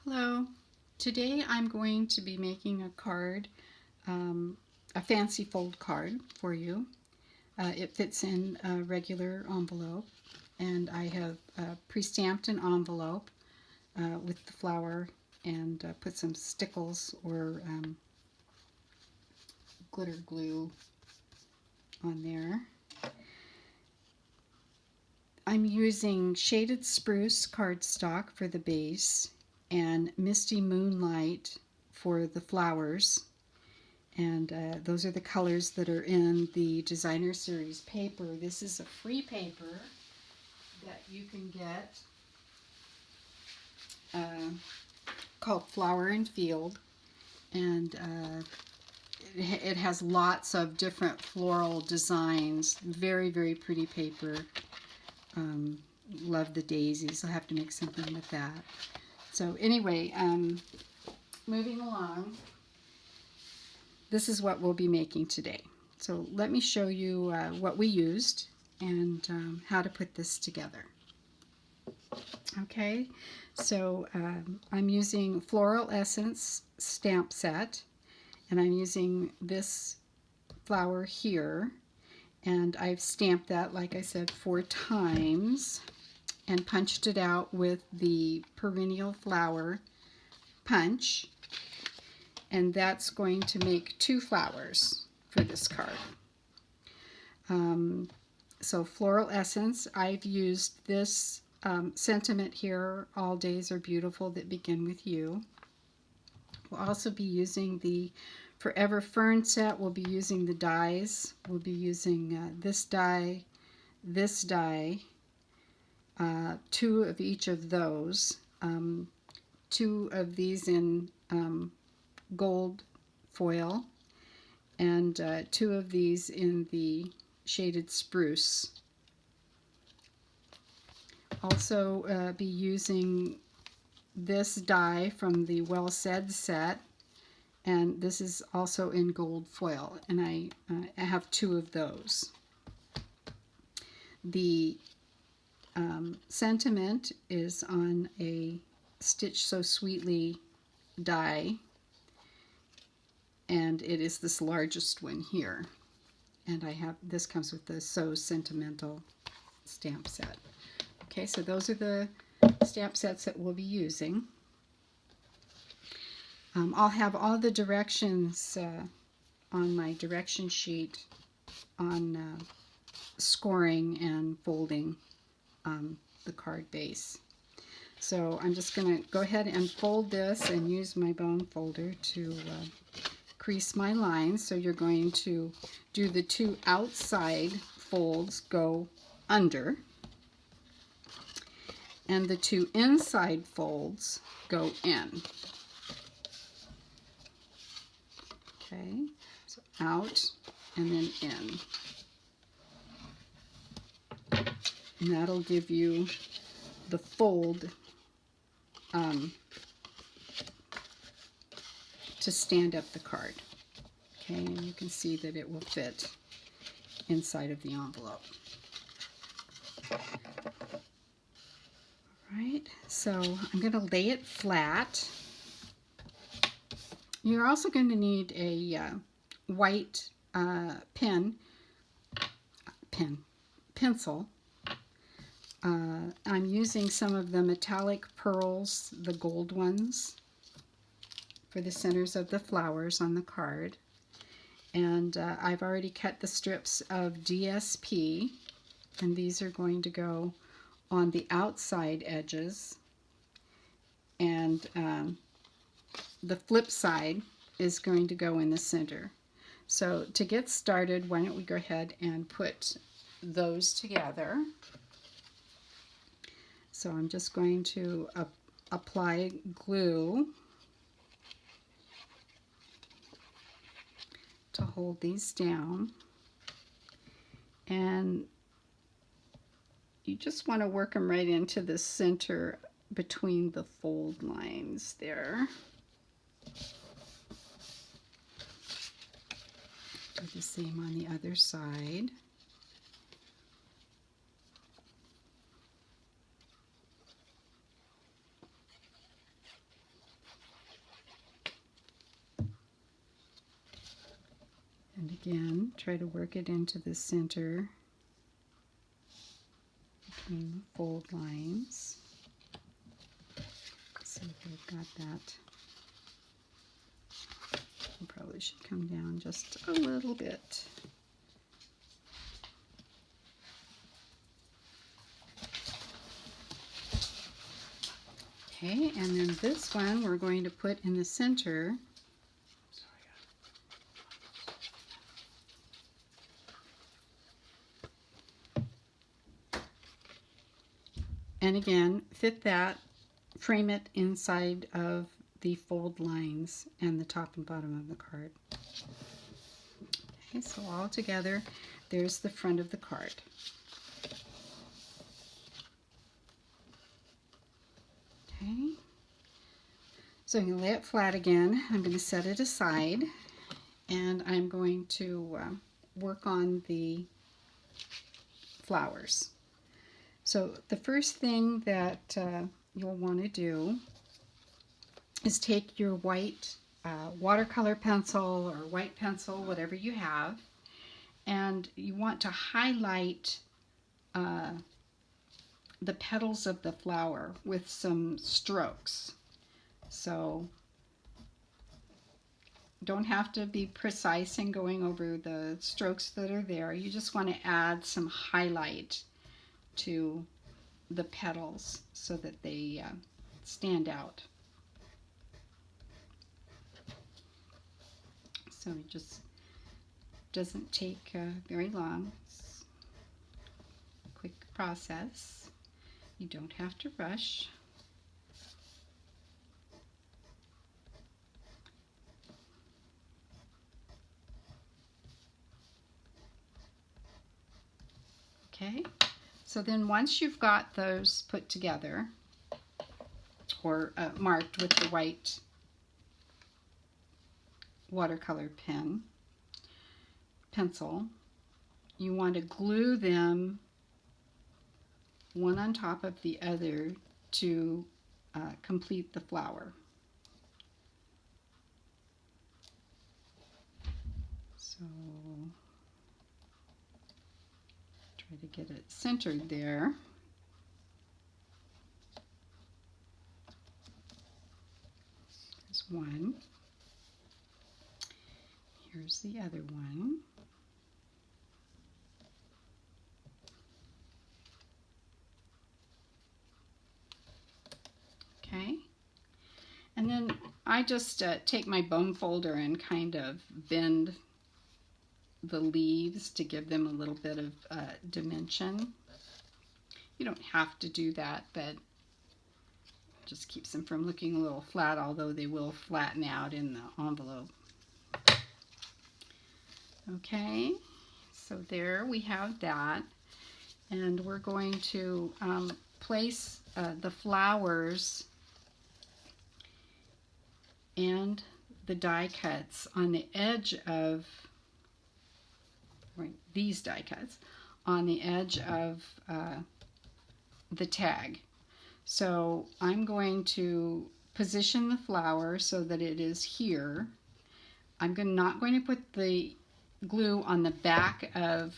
Hello. Today I'm going to be making a card, a fancy fold card for you. It fits in a regular envelope, and I have pre-stamped an envelope with the flower and put some stickles or glitter glue on there. I'm using shaded spruce cardstock for the base and Misty Moonlight for the flowers, and those are the colors that are in the designer series paper. This is a free paper that you can get called Flower and Field, and it has lots of different floral designs. Very, very pretty paper. Love the daisies. I'll have to make something with that. So anyway, moving along, this is what we'll be making today. So let me show you what we used and how to put this together. Okay, so I'm using Floral Essence stamp set, and I'm using this flower here, and I've stamped that, like I said, 4 times and punched it out with the perennial flower punch, and that's going to make 2 flowers for this card. So Floral Essence, I've used this sentiment here, all days are beautiful that begin with you. We'll also be using the Forever Fern set. We'll be using the dies. We'll be using this die, 2 of each of those, 2 of these in gold foil, and 2 of these in the shaded spruce. Also be using this die from the Well Said set, and this is also in gold foil, and I have 2 of those. The sentiment is on a Stitch So Sweetly die, and it is this largest one here, and I have this comes with the So Sentimental stamp set. Okay, so those are the stamp sets that we'll be using. I'll have all the directions on my direction sheet on scoring and folding the card base. So I'm just going to go ahead and fold this and use my bone folder to crease my lines. So you're going to do the 2 outside folds go under, and the 2 inside folds go in. Okay, so out and then in. And that'll give you the fold to stand up the card. Okay, and you can see that it will fit inside of the envelope. Alright, so I'm going to lay it flat. You're also going to need a white pencil. I'm using some of the metallic pearls, the gold ones, for the centers of the flowers on the card. And I've already cut the strips of DSP, and these are going to go on the outside edges, and the flip side is going to go in the center. So to get started, why don't we go ahead and put those together. So I'm just going to apply glue to hold these down, and you just want to work them right into the center between the fold lines there. Do the same on the other side. Again, try to work it into the center between the fold lines. Let's see if I've got that. It probably should come down just a little bit. Okay, and then this one we're going to put in the center. And again, fit that, frame it inside of the fold lines and the top and bottom of the card. Okay, so all together, there's the front of the card. Okay, so I'm going to lay it flat again. I'm going to set it aside, and I'm going to work on the flowers. So the first thing that you'll want to do is take your white watercolor pencil or white pencil, whatever you have, and you want to highlight the petals of the flower with some strokes. So don't have to be precise in going over the strokes that are there. You just want to add some highlight to the petals so that they stand out. So it just doesn't take very long. It's a quick process. You don't have to rush. Okay, so then once you've got those put together or marked with the white watercolor pencil, you want to glue them one on top of the other to complete the flower. So try to get it centered there. There's one. Here's the other one. Okay, and then I just take my bone folder and kind of bend the leaves to give them a little bit of dimension. You don't have to do that, but just keeps them from looking a little flat, although they will flatten out in the envelope. Okay, so there we have that, and we're going to place the flowers and the die cuts on the edge of, these die cuts, on the edge of the tag. So I'm going to position the flower so that it is here. I'm not going to put the glue on the back of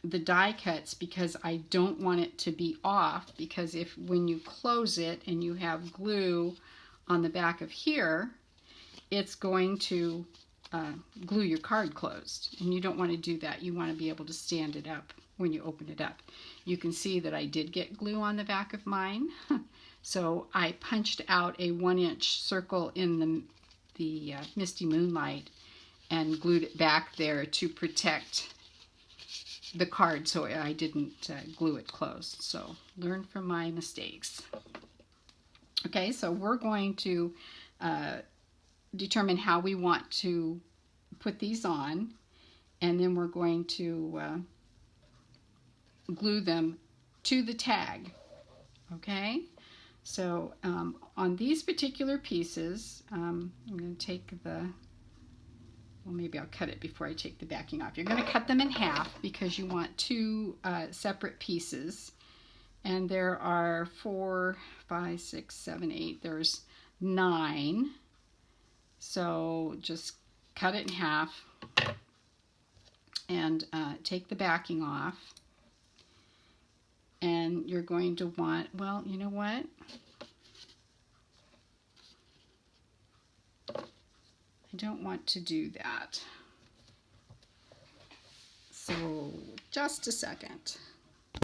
the die cuts because I don't want it to be off, because if when you close it and you have glue on the back of here, it's going to glue your card closed, and you don't want to do that. You want to be able to stand it up when you open it up. You can see that I did get glue on the back of mine. So I punched out a 1-inch circle in the Misty Moonlight and glued it back there to protect the card so I didn't glue it closed. So learn from my mistakes. Okay, so we're going to determine how we want to put these on, and then we're going to glue them to the tag. Okay, so on these particular pieces, I'm going to take the, well, maybe I'll cut it before I take the backing off. You're going to cut them in half because you want two separate pieces. And there are 4, 5, 6, 7, 8. There's 9. So just cut it in half. and take the backing off. And you're going to want, well, you know what? I don't want to do that. So just a second.